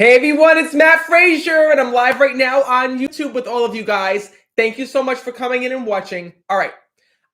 Hey everyone, it's Matt Fraser, and I'm live right now on YouTube with all of you guys. Thank you so much for coming in and watching. All right,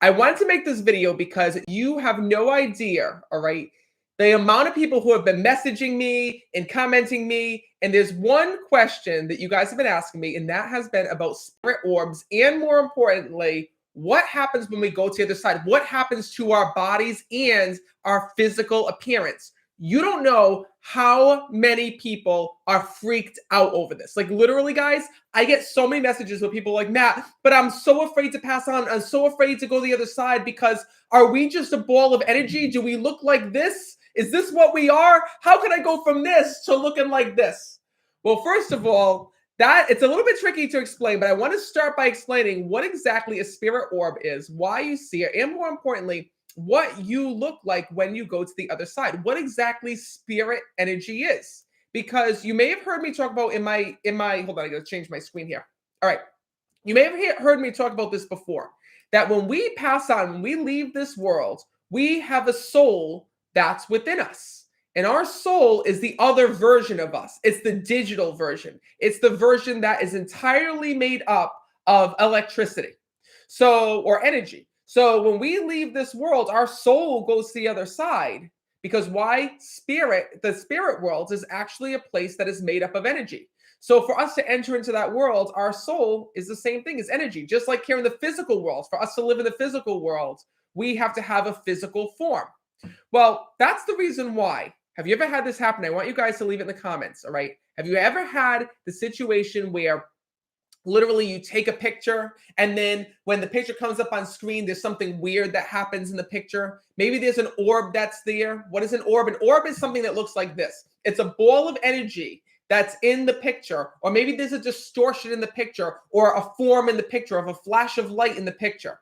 I wanted to make this video because you have no idea, all right, the amount of people who have been messaging me and commenting me, and there's one question that you guys have been asking me, and that has been about spirit orbs, and more importantly, what happens when we go to the other side? What happens to our bodies and our physical appearance? You don't know how many people are freaked out over this. Like literally, guys, I get so many messages with people like, Matt, but I'm so afraid to pass on. I'm so afraid to go the other side because are we just a ball of energy? Do we look like this? Is this what we are? How can I go from this to looking like this? Well, first of all, that it's a little bit tricky to explain, but I want to start by explaining what exactly a spirit orb is, why you see it, and more importantly, what you look like when you go to the other side, what exactly spirit energy is. Because you may have heard me talk about in my hold on, I gotta change my screen here. All right, you may have heard me talk about this before, that when we pass on, when we leave this world, we have a soul that's within us. And our soul is the other version of us. It's the digital version. It's the version that is entirely made up of electricity, or energy. So when we leave this world, our soul goes to the other side because why? The spirit world is actually a place that is made up of energy. So for us to enter into that world, our soul is the same thing as energy. Just like here in the physical world, for us to live in the physical world, we have to have a physical form. Well, that's the reason why. Have you ever had this happen? I want you guys to leave it in the comments, all right? Have you ever had the situation where literally you take a picture and then when the picture comes up on screen, there's something weird that happens in the picture? Maybe there's an orb that's there. What is an orb? An orb is something that looks like this. It's a ball of energy that's in the picture, or maybe there's a distortion in the picture or a form in the picture of a flash of light in the picture.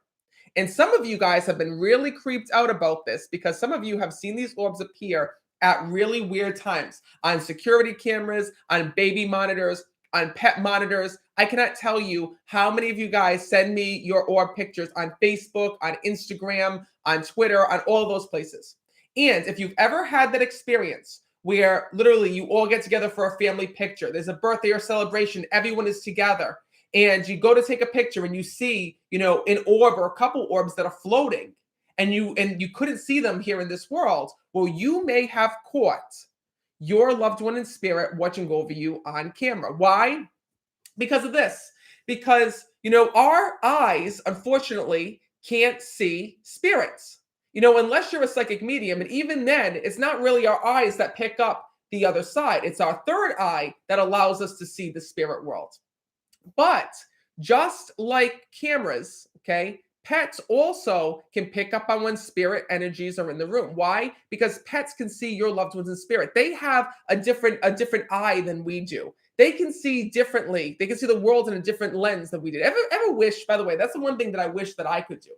And some of you guys have been really creeped out about this because some of you have seen these orbs appear at really weird times on security cameras, on baby monitors, on pet monitors. I cannot tell you how many of you guys send me your orb pictures on Facebook, on Instagram, on Twitter, on all those places. And if you've ever had that experience where literally you all get together for a family picture, there's a birthday or celebration, everyone is together, and you go to take a picture and you see, an orb or a couple orbs that are floating, and you couldn't see them here in this world, well, you may have caught your loved one in spirit watching over you on camera. Why? Because of this. Because, our eyes, unfortunately, can't see spirits, unless you're a psychic medium. And even then, it's not really our eyes that pick up the other side. It's our third eye that allows us to see the spirit world. But just like cameras, okay, pets also can pick up on when spirit energies are in the room. Why? Because pets can see your loved ones in spirit. They have a different eye than we do. They can see differently. They can see the world in a different lens than we did. Ever wish, by the way, that's the one thing that I wish that I could do.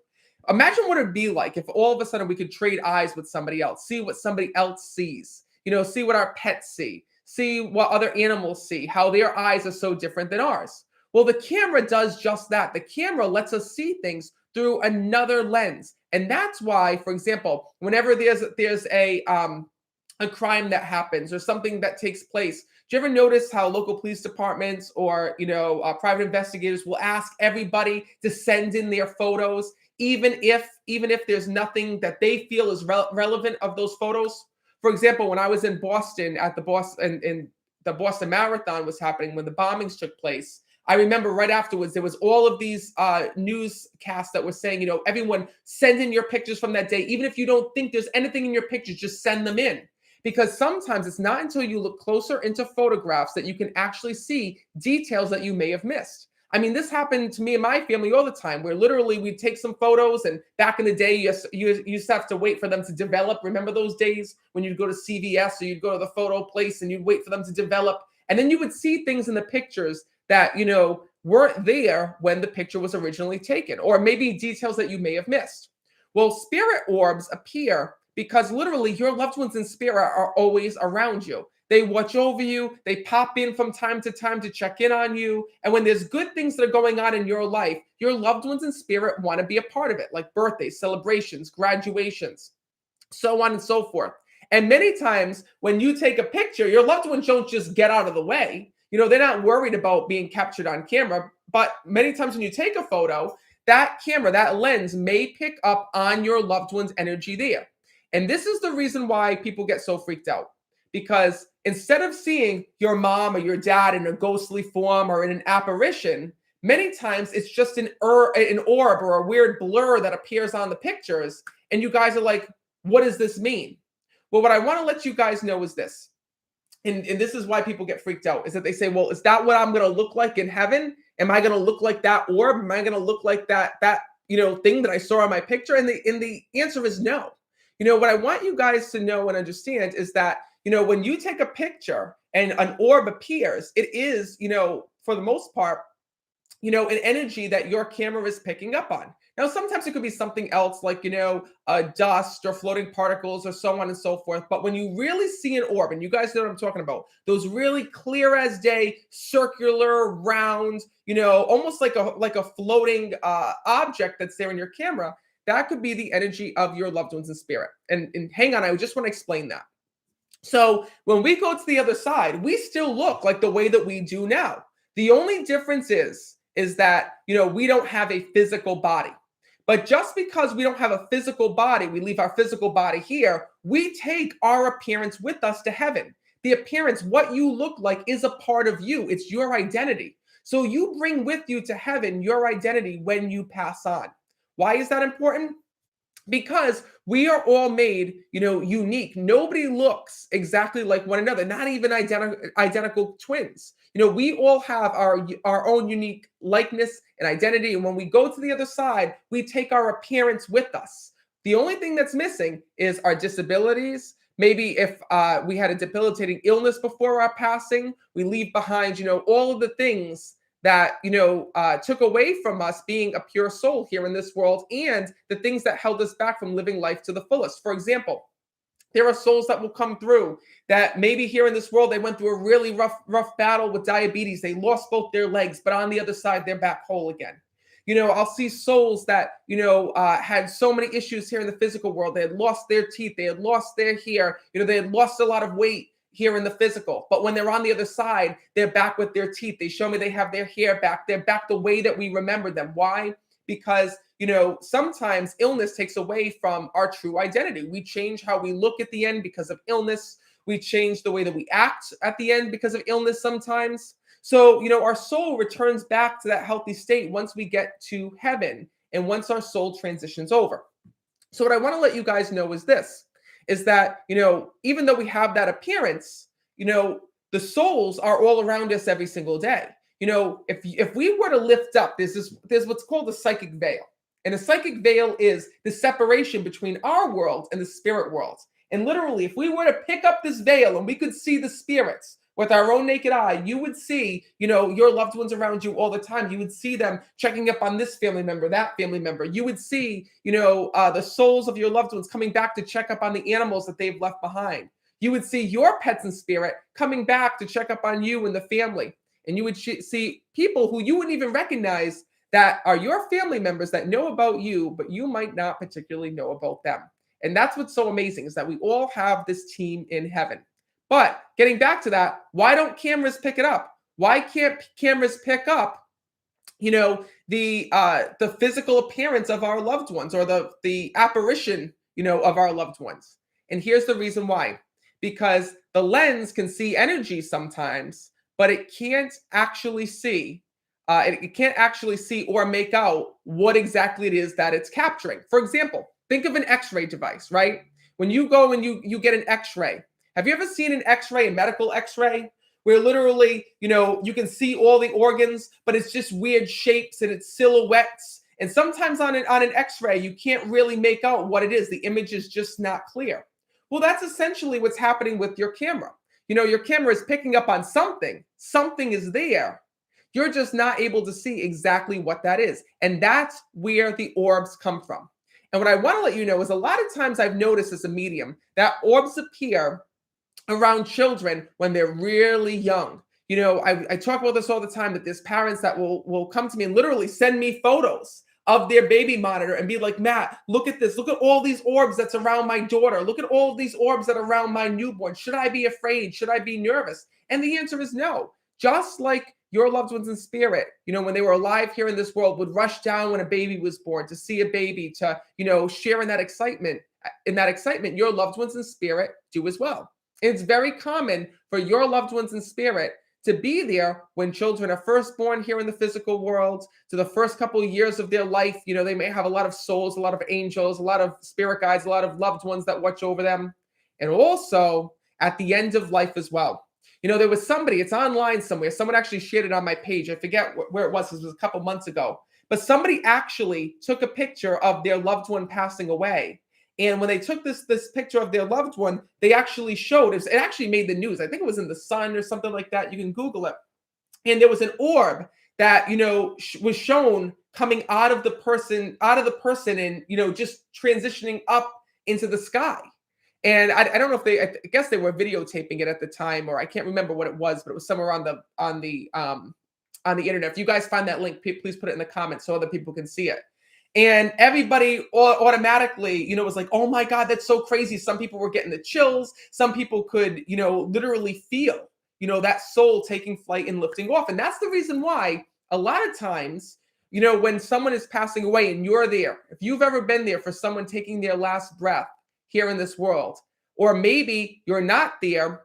Imagine what it'd be like if all of a sudden we could trade eyes with somebody else, see what somebody else sees, see what our pets see what other animals see, how their eyes are so different than ours. Well, the camera does just that. The camera lets us see things through another lens. And that's why, for example, whenever there's a crime that happens or something that takes place, do you ever notice how local police departments or, private investigators will ask everybody to send in their photos, even if there's nothing that they feel is relevant of those photos? For example, when I was in Boston at the Boston Marathon was happening, when the bombings took place, I remember right afterwards, there was all of these newscasts that were saying, everyone send in your pictures from that day. Even if you don't think there's anything in your pictures, just send them in. Because sometimes it's not until you look closer into photographs that you can actually see details that you may have missed. I mean, this happened to me and my family all the time, where literally we'd take some photos, and back in the day, you used to have to wait for them to develop. Remember those days when you'd go to CVS or you'd go to the photo place and you'd wait for them to develop? And then you would see things in the pictures that, weren't there when the picture was originally taken, or maybe details that you may have missed. Well, spirit orbs appear because literally your loved ones in spirit are always around you. They watch over you. They pop in from time to time to check in on you. And when there's good things that are going on in your life, your loved ones in spirit want to be a part of it, like birthdays, celebrations, graduations, so on and so forth. And many times when you take a picture, your loved ones don't just get out of the way. They're not worried about being captured on camera. But many times when you take a photo, that camera, that lens may pick up on your loved one's energy there. And this is the reason why people get so freaked out. Because instead of seeing your mom or your dad in a ghostly form or in an apparition, many times it's just an orb or a weird blur that appears on the pictures. And you guys are like, what does this mean? Well, what I want to let you guys know is this. And this is why people get freaked out, is that they say, well, is that what I'm going to look like in heaven? Am I going to look like that orb? Am I going to look like that thing that I saw in my picture? And the answer is no. What I want you guys to know and understand is that, when you take a picture and an orb appears, it is, for the most part, an energy that your camera is picking up on. Now, sometimes it could be something else like, dust or floating particles or so on and so forth. But when you really see an orb, and you guys know what I'm talking about, those really clear as day, circular, round, almost like a floating object that's there in your camera, that could be the energy of your loved ones in spirit. And hang on, I just want to explain that. So when we go to the other side, we still look like the way that we do now. The only difference is that, we don't have a physical body. But just because we don't have a physical body, we leave our physical body here, we take our appearance with us to heaven. The appearance, what you look like, is a part of you. It's your identity. So you bring with you to heaven your identity when you pass on. Why is that important? Because we are all made, unique. Nobody looks exactly like one another, not even identical twins. We all have our own unique likeness and identity. And when we go to the other side, we take our appearance with us. The only thing that's missing is our disabilities. Maybe if we had a debilitating illness before our passing, we leave behind, all of the things that, took away from us being a pure soul here in this world, and the things that held us back from living life to the fullest. For example, there are souls that will come through that maybe here in this world, they went through a really rough battle with diabetes. They lost both their legs, but on the other side, they're back whole again. I'll see souls that, had so many issues here in the physical world. They had lost their teeth. They had lost their hair. They had lost a lot of weight here in the physical. But when they're on the other side, they're back with their teeth. They show me they have their hair back. They're back the way that we remember them. Why? Because, sometimes illness takes away from our true identity. We change how we look at the end because of illness. We change the way that we act at the end because of illness sometimes. So, our soul returns back to that healthy state once we get to heaven and once our soul transitions over. So what I want to let you guys know is this, is that, even though we have that appearance, the souls are all around us every single day. If we were to lift up, there's what's called the psychic veil. And the psychic veil is the separation between our world and the spirit world. And literally, if we were to pick up this veil and we could see the spirits with our own naked eye, you would see, your loved ones around you all the time. You would see them checking up on this family member, that family member. You would see, the souls of your loved ones coming back to check up on the animals that they've left behind. You would see your pets in spirit coming back to check up on you and the family. And you would see people who you wouldn't even recognize that are your family members that know about you, but you might not particularly know about them. And that's what's so amazing, is that we all have this team in heaven. But getting back to that, why don't cameras pick it up? Why can't cameras pick up, the physical appearance of our loved ones, or the apparition, of our loved ones? And here's the reason why. Because the lens can see energy sometimes, but it can't actually see. It can't actually see or make out what exactly it is that it's capturing. For example, think of an X-ray device, right? When you go and you get an X-ray, have you ever seen an X-ray, a medical X-ray, where literally, you can see all the organs, but it's just weird shapes and it's silhouettes. And sometimes on an X-ray, you can't really make out what it is. The image is just not clear. Well, that's essentially what's happening with your camera. Your camera is picking up on something. Something is there. You're just not able to see exactly what that is. And that's where the orbs come from. And what I want to let you know is, a lot of times I've noticed as a medium that orbs appear around children when they're really young. I talk about this all the time, that there's parents that will come to me and literally send me photos of their baby monitor and be like, Matt, look at this. Look at all these orbs that's around my daughter. Look at all these orbs that are around my newborn. Should I be afraid? Should I be nervous? And the answer is no. Just like your loved ones in spirit, when they were alive here in this world, would rush down when a baby was born to see a baby, to, share in that excitement. In that excitement, your loved ones in spirit do as well. And it's very common for your loved ones in spirit to be there when children are first born here in the physical world, to the first couple of years of their life. They may have a lot of souls, a lot of angels, a lot of spirit guides, a lot of loved ones that watch over them. And also at the end of life as well. There was somebody, it's online somewhere, someone actually shared it on my page. I forget where it was. This was a couple months ago. But somebody actually took a picture of their loved one passing away. And when they took this picture of their loved one, they actually showed, it actually made the news. I think it was in the Sun or something like that. You can Google it. And there was an orb that, was shown coming out of the person and, just transitioning up into the sky. And I don't know if I guess they were videotaping it at the time, or I can't remember what it was, but it was somewhere on the internet. If you guys find that link, please put it in the comments so other people can see it. And everybody automatically, was like, oh my God, that's so crazy. Some people were getting the chills. Some people could, literally feel, that soul taking flight and lifting off. And that's the reason why a lot of times, when someone is passing away and you're there, if you've ever been there for someone taking their last breath here in this world, or maybe you're not there,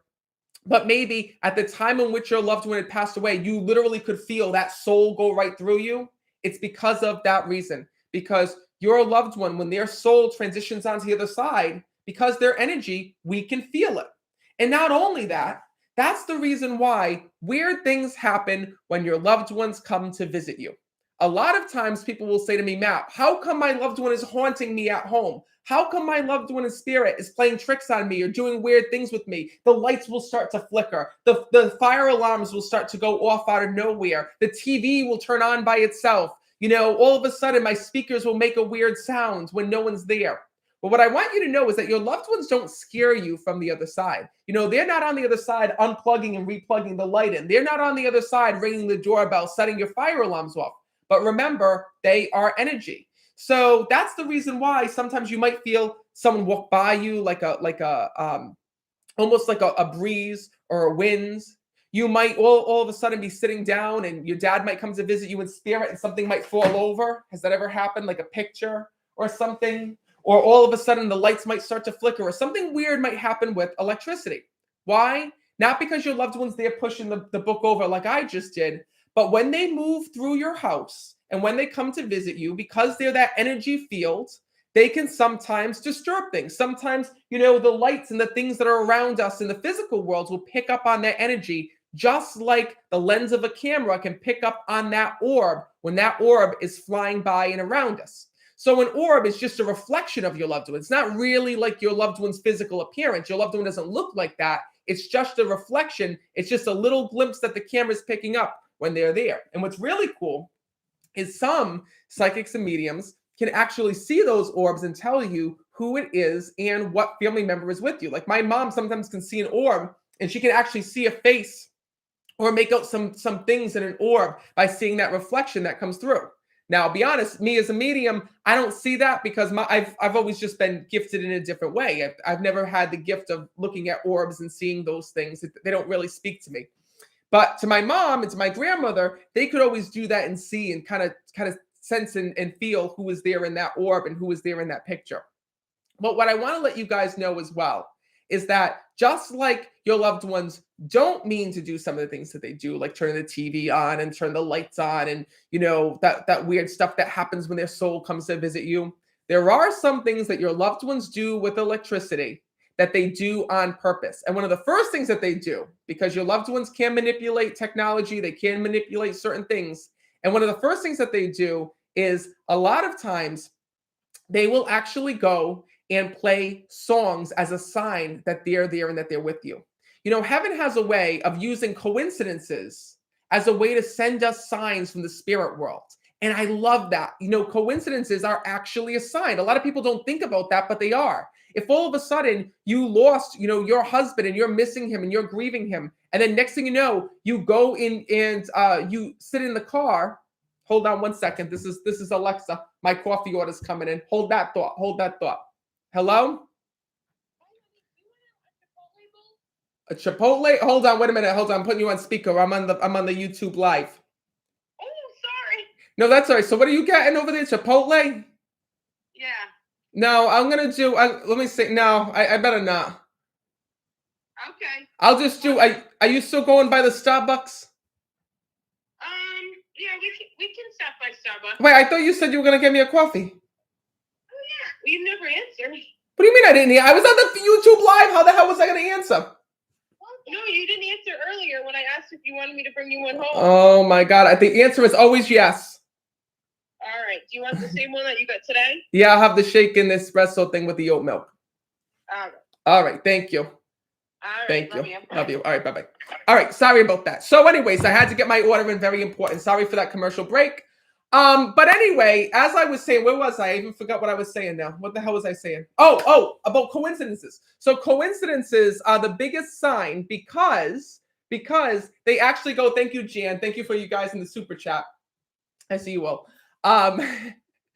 but maybe at the time in which your loved one had passed away, you literally could feel that soul go right through you. It's because of that reason. Because your loved one, when their soul transitions onto the other side, because their energy, we can feel it. And not only that, that's the reason why weird things happen when your loved ones come to visit you. A lot of times people will say to me, Matt, how come my loved one is haunting me at home? How come my loved one in spirit is playing tricks on me or doing weird things with me? The lights will start to flicker. The fire alarms will start to go off out of nowhere. The TV will turn on by itself. All of a sudden my speakers will make a weird sound when no one's there. But what I want you to know is that your loved ones don't scare you from the other side. They're not on the other side unplugging and replugging the light in. They're not on the other side ringing the doorbell, setting your fire alarms off. But remember, they are energy. So that's the reason why sometimes you might feel someone walk by you like almost like a breeze or a wind. You might all of a sudden be sitting down and your dad might come to visit you in spirit and something might fall over. Has that ever happened? Like a picture or something? Or all of a sudden the lights might start to flicker or something weird might happen with electricity. Why? Not because your loved one's there pushing the book over like I just did, but when they move through your house and when they come to visit you, because they're that energy field, they can sometimes disturb things. Sometimes, the lights and the things that are around us in the physical world will pick up on that energy, just like the lens of a camera can pick up on that orb when that orb is flying by and around us. So an orb is just a reflection of your loved one. It's not really like your loved one's physical appearance. Your loved one doesn't look like that. It's just a reflection. It's just a little glimpse that the camera's picking up when they're there. And what's really cool is some psychics and mediums can actually see those orbs and tell you who it is and what family member is with you. Like my mom sometimes can see an orb and she can actually see a face or make out some things in an orb by seeing that reflection that comes through. Now, I'll be honest, me as a medium, I don't see that because I've always just been gifted in a different way. I've never had the gift of looking at orbs and seeing those things. They don't really speak to me. But to my mom and to my grandmother, they could always do that and see and kind of sense and feel who was there in that orb and who was there in that picture. But what I want to let you guys know as well is that just like your loved ones don't mean to do some of the things that they do, like turn the TV on and turn the lights on and, that weird stuff that happens when their soul comes to visit you, there are some things that your loved ones do with electricity that they do on purpose. And one of the first things that they do, because your loved ones can manipulate technology, they can manipulate certain things. And one of the first things that they do is a lot of times they will actually go and play songs as a sign that they're there and that they're with you. Heaven has a way of using coincidences as a way to send us signs from the spirit world. And I love that. Coincidences are actually a sign. A lot of people don't think about that, but they are. If all of a sudden you lost, your husband and you're missing him and you're grieving him, and then next thing you know, you go in and you sit in the car Hold on 1 second. This is Alexa. My coffee order's coming in. Hold that thought. Hold that thought. Hello? A Chipotle? Hold on, wait a minute. Hold on. I'm putting you on speaker. I'm on the YouTube live. Oh, sorry. No, that's all right. So what are you getting over there? Chipotle? Yeah. No, I'm gonna do. Let me see. No, I better not. Okay. I'll just do. Are you still going by the Starbucks? Yeah, we can stop by Starbucks. Wait, I thought you said you were gonna get me a coffee. Oh yeah, you never answered. What do you mean I didn't? I was on the YouTube live. How the hell was I gonna answer? No, you didn't answer earlier when I asked if you wanted me to bring you one home. Oh my God! The answer is always yes. All right. Do you want the same one that you got today? Yeah, I'll have the shaken espresso thing with the oat milk. All right. All right. Thank you. All right. Thank you. Love you. Love you. All right. Bye-bye. All right. Sorry about that. So anyways, I had to get my order in. Very important. Sorry for that commercial break. But anyway, as I was saying, where was I? I even forgot what I was saying now. What the hell was I saying? Oh, about coincidences. So coincidences are the biggest sign because they actually go, thank you, Jan. Thank you for you guys in the super chat. I see you all.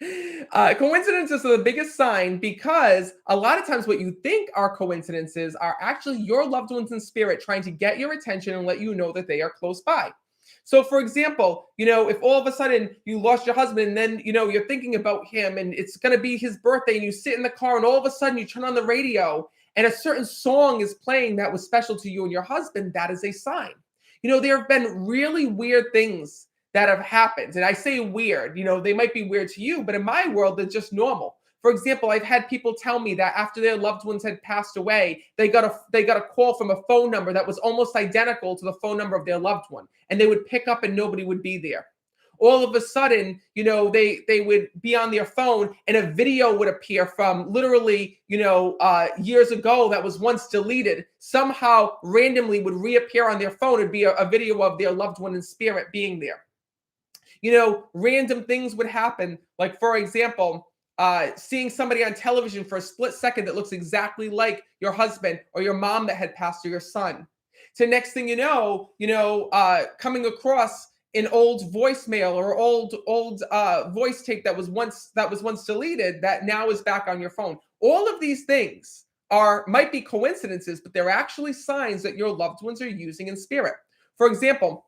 Coincidences are the biggest sign because a lot of times what you think are coincidences are actually your loved ones in spirit trying to get your attention and let you know that they are close by. So for example, if all of a sudden you lost your husband and then, you're thinking about him and it's going to be his birthday and you sit in the car and all of a sudden you turn on the radio and a certain song is playing that was special to you and your husband, that is a sign. There have been really weird things that have happened. And I say weird, they might be weird to you, but in my world, they're just normal. For example, I've had people tell me that after their loved ones had passed away, they got a call from a phone number that was almost identical to the phone number of their loved one. And they would pick up and nobody would be there. All of a sudden, they would be on their phone and a video would appear from literally, years ago that was once deleted, somehow randomly would reappear on their phone. It'd be a video of their loved one in spirit being there. Random things would happen. Like, for example, seeing somebody on television for a split second that looks exactly like your husband or your mom that had passed or your son. So next thing you know, coming across an old voicemail or old voice tape that was once deleted that now is back on your phone. All of these things might be coincidences, but they're actually signs that your loved ones are using in spirit. For example,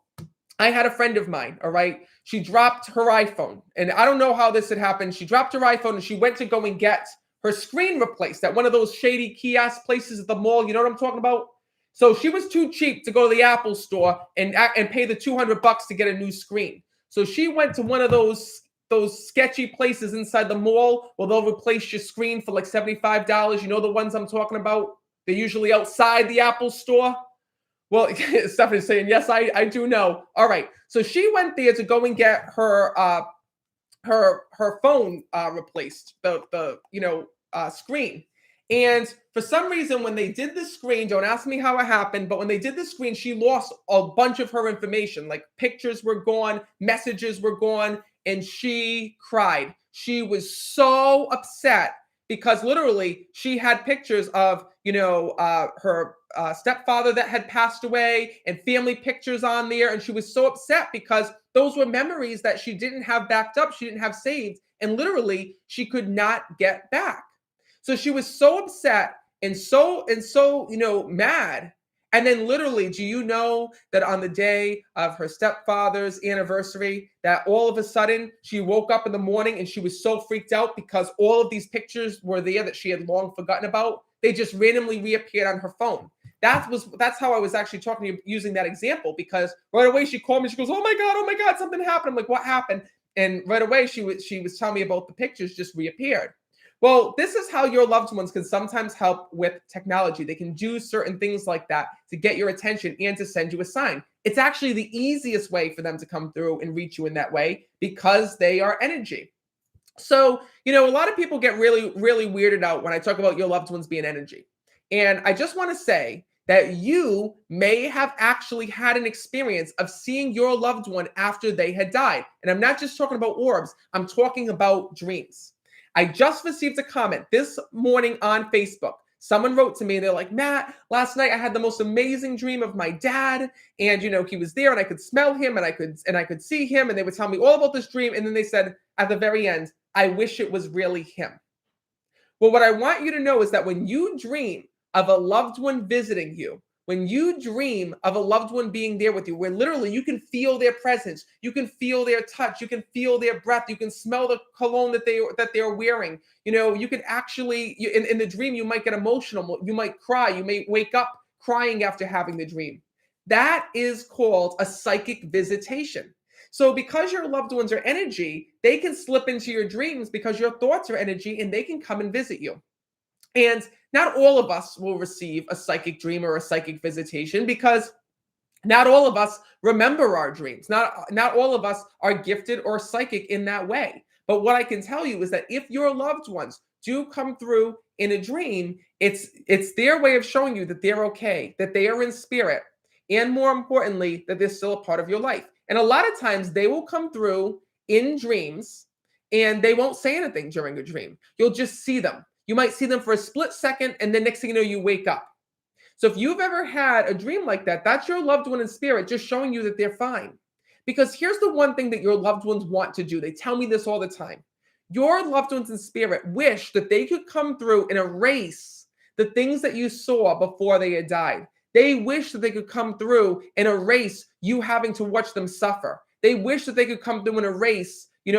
I had a friend of mine, all right? She dropped her iPhone, and I don't know how this had happened. She dropped her iPhone, and she went to go and get her screen replaced at one of those shady kiosk places at the mall. You know what I'm talking about? So she was too cheap to go to the Apple store and pay the $200 to get a new screen. So she went to one of those sketchy places inside the mall where they'll replace your screen for like $75. You know the ones I'm talking about? They're usually outside the Apple store. Well, Stephanie's saying, yes, I do know. All right. So she went there to go and get her phone replaced, the screen. And for some reason, when they did the screen, don't ask me how it happened, but when they did the screen, she lost a bunch of her information. Like pictures were gone, messages were gone, and she cried. She was so upset because literally she had pictures of, her stepfather that had passed away and family pictures on there. And she was so upset because those were memories that she didn't have backed up. She didn't have saved. And literally she could not get back. So she was so upset and so mad. And then literally, do you know that on the day of her stepfather's anniversary, that all of a sudden she woke up in the morning and she was so freaked out because all of these pictures were there that she had long forgotten about. They just randomly reappeared on her phone. That's how I was actually talking to you using that example, because right away she called me. She goes, oh my God, something happened. I'm like, what happened? And right away she was telling me about the pictures just reappeared. Well, this is how your loved ones can sometimes help with technology. They can do certain things like that to get your attention and to send you a sign. It's actually the easiest way for them to come through and reach you in that way because they are energy. So, a lot of people get really, really weirded out when I talk about your loved ones being energy. And I just want to say that you may have actually had an experience of seeing your loved one after they had died. And I'm not just talking about orbs. I'm talking about dreams. I just received a comment this morning on Facebook. Someone wrote to me and they're like, Matt, last night I had the most amazing dream of my dad. And he was there and I could smell him and I could see him. And they would tell me all about this dream. And then they said at the very end, I wish it was really him. Well, what I want you to know is that when you dream of a loved one visiting you, when you dream of a loved one being there with you, where literally you can feel their presence, you can feel their touch, you can feel their breath, you can smell the cologne that they're wearing. You can actually in the dream you might get emotional, you might cry, you may wake up crying after having the dream. That is called a psychic visitation. So because your loved ones are energy, they can slip into your dreams because your thoughts are energy and they can come and visit you. And not all of us will receive a psychic dream or a psychic visitation because not all of us remember our dreams. Not all of us are gifted or psychic in that way. But what I can tell you is that if your loved ones do come through in a dream, it's their way of showing you that they're okay, that they are in spirit, and more importantly, that they're still a part of your life. And a lot of times they will come through in dreams and they won't say anything during a dream. You'll just see them. You might see them for a split second, and then next thing you know, you wake up. So if you've ever had a dream like that, that's your loved one in spirit just showing you that they're fine. Because here's the one thing that your loved ones want to do. They tell me this all the time. Your loved ones in spirit wish that they could come through and erase the things that you saw before they had died. They wish that they could come through and erase you having to watch them suffer. They wish that they could come through and erase, you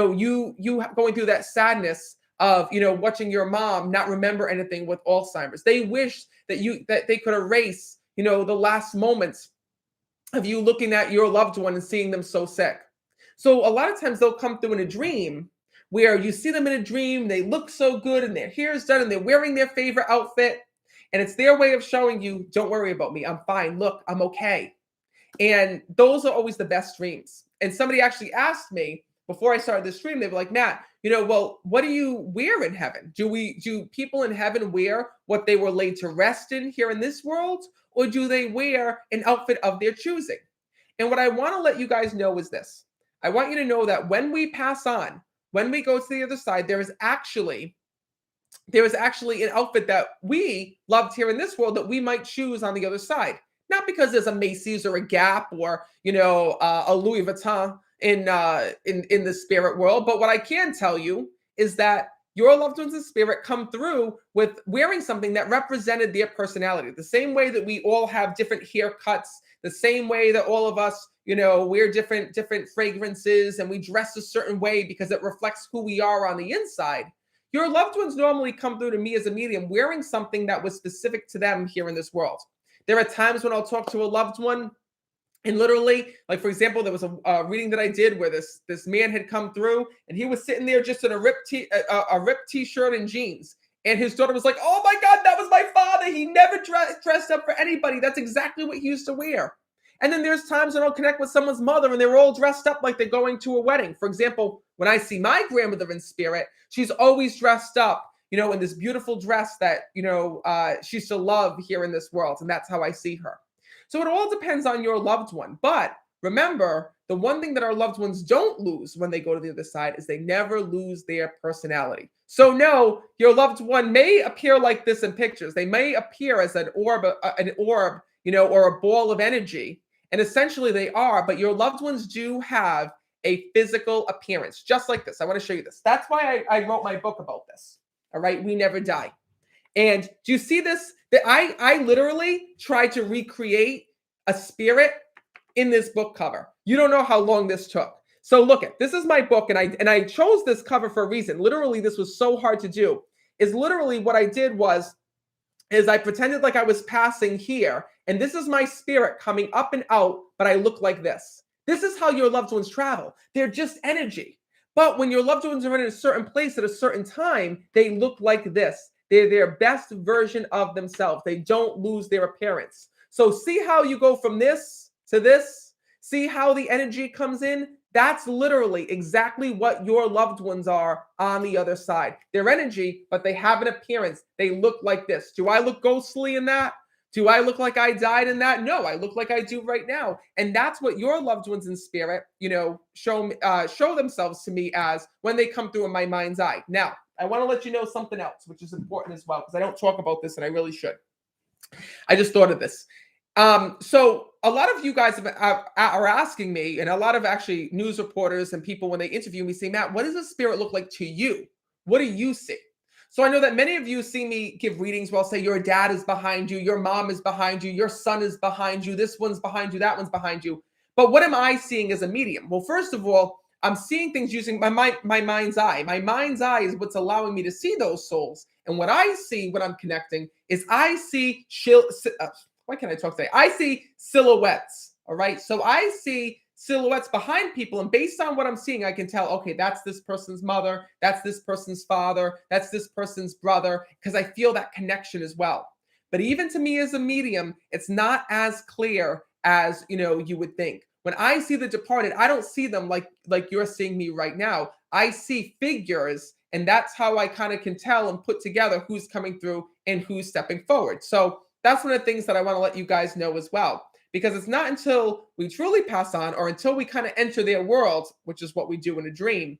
going through that sadness of watching your mom not remember anything with Alzheimer's. They wish that they could erase the last moments of you looking at your loved one and seeing them so sick. So a lot of times they'll come through in a dream where you see them in a dream, they look so good and their hair is done and they're wearing their favorite outfit, and it's their way of showing you, don't worry about me, I'm fine, look, I'm okay. And those are always the best dreams. And somebody actually asked me before I started this stream, they were like, Matt, well, what do you wear in heaven? Do people in heaven wear what they were laid to rest in here in this world? Or do they wear an outfit of their choosing? And what I want to let you guys know is this. I want you to know that when we pass on, when we go to the other side, there is actually an outfit that we loved here in this world that we might choose on the other side. Not because there's a Macy's or a Gap or, a Louis Vuitton in the spirit world. But what I can tell you is that your loved ones in spirit come through with wearing something that represented their personality. The same way that we all have different haircuts, the same way that all of us, wear different fragrances and we dress a certain way because it reflects who we are on the inside. Your loved ones normally come through to me as a medium wearing something that was specific to them here in this world. There are times when I'll talk to a loved one and literally, like for example, there was a reading that I did where this man had come through and he was sitting there just in a ripped t-shirt and jeans. And his daughter was like, oh my God, that was my father. He never dressed up for anybody. That's exactly what he used to wear. And then there's times when I'll connect with someone's mother and they're all dressed up like they're going to a wedding. For example, when I see my grandmother in spirit, she's always dressed up, in this beautiful dress that, she used to love here in this world. And that's how I see her. So it all depends on your loved one. But remember, the one thing that our loved ones don't lose when they go to the other side is they never lose their personality. So no, your loved one may appear like this in pictures. They may appear as an orb, or a ball of energy. And essentially they are, but your loved ones do have a physical appearance, just like this. I want to show you this. That's why I wrote my book about this. All right, We Never Die. And do you see this? That I literally tried to recreate a spirit in this book cover. You don't know how long this took. So look this is my book, and I chose this cover for a reason. Literally, this was so hard to do. Is literally what I did is I pretended like I was passing here, and this is my spirit coming up and out, but I look like this. This is how your loved ones travel. They're just energy. But when your loved ones are in a certain place at a certain time, they look like this. They're their best version of themselves. They don't lose their appearance. So see how you go from this to this? See how the energy comes in? That's literally exactly what your loved ones are on the other side. They're energy, but they have an appearance. They look like this. Do I look ghostly in that? Do I look like I died in that? No, I look like I do right now. And that's what your loved ones in spirit, show themselves to me as when they come through in my mind's eye. Now, I want to let you know something else, which is important as well, because I don't talk about this and I really should. I just thought of this. So a lot of you guys are asking me, and a lot of actually news reporters and people when they interview me say, Matt, what does a spirit look like to you? What do you see? So I know that many of you see me give readings where I'll say your dad is behind you, your mom is behind you, your son is behind you, this one's behind you, that one's behind you. But what am I seeing as a medium? Well, first of all, I'm seeing things using my mind's eye. My mind's eye is what's allowing me to see those souls. And what I see when I'm connecting is I see why can't I talk today? I see silhouettes. All right. So I see silhouettes behind people. And based on what I'm seeing, I can tell, okay, that's this person's mother. That's this person's father. That's this person's brother, because I feel that connection as well. But even to me as a medium, it's not as clear as, you would think. When I see the departed, I don't see them like you're seeing me right now. I see figures, and that's how I kind of can tell and put together who's coming through and who's stepping forward. So that's one of the things that I want to let you guys know as well, because it's not until we truly pass on or until we kind of enter their world, which is what we do in a dream,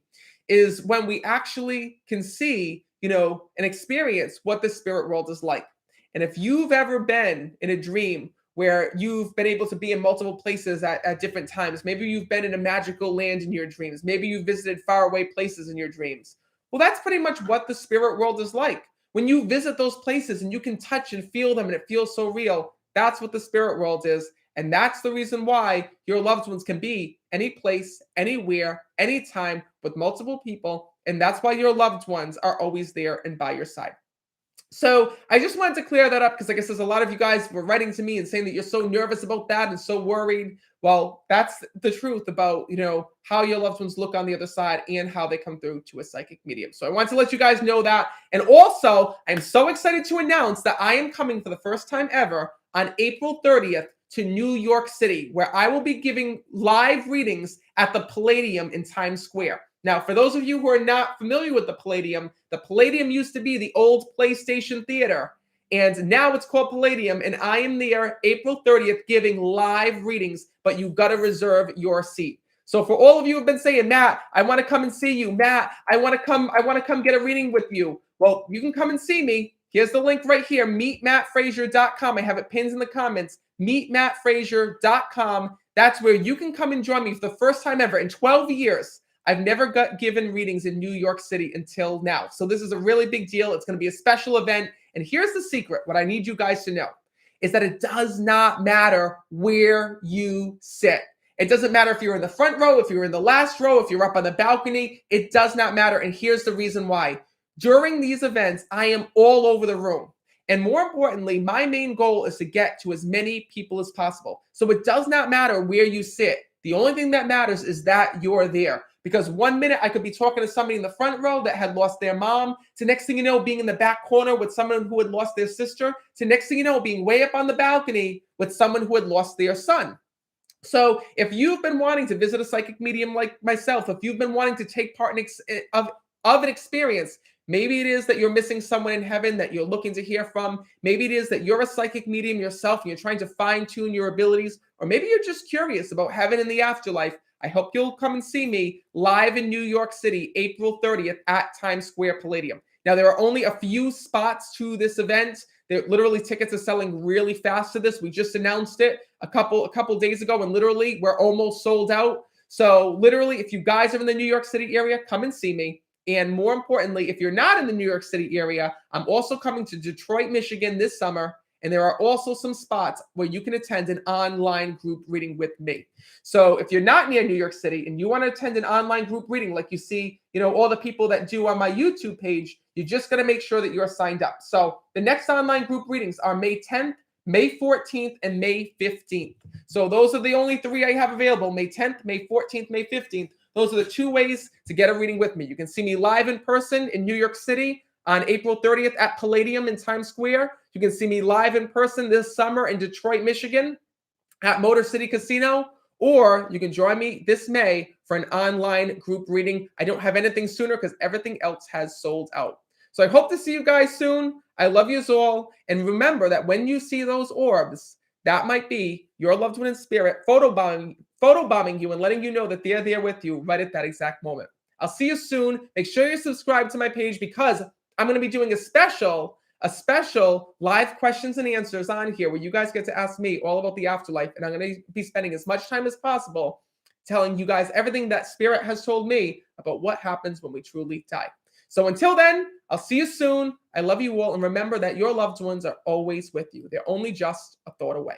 is when we actually can see, and experience what the spirit world is like. And if you've ever been in a dream where you've been able to be in multiple places at different times, maybe you've been in a magical land in your dreams, maybe you visited faraway places in your dreams. Well, that's pretty much what the spirit world is like. When you visit those places and you can touch and feel them and it feels so real, that's what the spirit world is. And that's the reason why your loved ones can be any place, anywhere, anytime with multiple people. And that's why your loved ones are always there and by your side. So I just wanted to clear that up, because I guess there's a lot of you guys were writing to me and saying that you're so nervous about that and so worried. Well, that's the truth about, how your loved ones look on the other side and how they come through to a psychic medium. So I want to let you guys know that. And also, I'm so excited to announce that I am coming for the first time ever on April 30th to New York City, where I will be giving live readings at the Palladium in Times Square. Now, for those of you who are not familiar with the Palladium used to be the old PlayStation Theater, and now it's called Palladium, and I am there April 30th giving live readings, but you've got to reserve your seat. So for all of you who have been saying, Matt, I want to come and see you. Matt, I want to come get a reading with you. Well, you can come and see me. Here's the link right here, meetmattfraser.com. I have it pinned in the comments, meetmattfraser.com. That's where you can come and join me for the first time ever in 12 years. I've never given readings in New York City until now. So this is a really big deal. It's going to be a special event. And here's the secret. What I need you guys to know is that it does not matter where you sit. It doesn't matter if you're in the front row, if you're in the last row, if you're up on the balcony. It does not matter. And here's the reason why. During these events, I am all over the room. And more importantly, my main goal is to get to as many people as possible. So it does not matter where you sit. The only thing that matters is that you're there. Because 1 minute I could be talking to somebody in the front row that had lost their mom, to next thing you know, being in the back corner with someone who had lost their sister, to next thing you know, being way up on the balcony with someone who had lost their son. So if you've been wanting to visit a psychic medium like myself, if you've been wanting to take part in of an experience, maybe it is that you're missing someone in heaven that you're looking to hear from. Maybe it is that you're a psychic medium yourself and you're trying to fine tune your abilities. Or maybe you're just curious about heaven and the afterlife. I hope you'll come and see me live in New York City, April 30th at Times Square Palladium. Now, there are only a few spots to this event. Literally, tickets are selling really fast to this. We just announced it a couple days ago, and literally, we're almost sold out. So literally, if you guys are in the New York City area, come and see me. And more importantly, if you're not in the New York City area, I'm also coming to Detroit, Michigan this summer. And there are also some spots where you can attend an online group reading with me. So if you're not near New York City and you want to attend an online group reading, like you see, all the people that do on my YouTube page, you just got to make sure that you're signed up. So the next online group readings are May 10th, May 14th, and May 15th. So those are the only three I have available, May 10th, May 14th, May 15th. Those are the two ways to get a reading with me. You can see me live in person in New York City on April 30th at Palladium in Times Square. You can see me live in person this summer in Detroit, Michigan at Motor City Casino, or you can join me this May for an online group reading. I don't have anything sooner because everything else has sold out. So I hope to see you guys soon. I love you all. And remember that when you see those orbs, that might be your loved one in spirit photobombing you and letting you know that they're there with you right at that exact moment. I'll see you soon. Make sure you subscribe to my page because I'm going to be doing a special live questions and answers on here where you guys get to ask me all about the afterlife. And I'm going to be spending as much time as possible telling you guys everything that Spirit has told me about what happens when we truly die. So until then, I'll see you soon. I love you all. And remember that your loved ones are always with you. They're only just a thought away.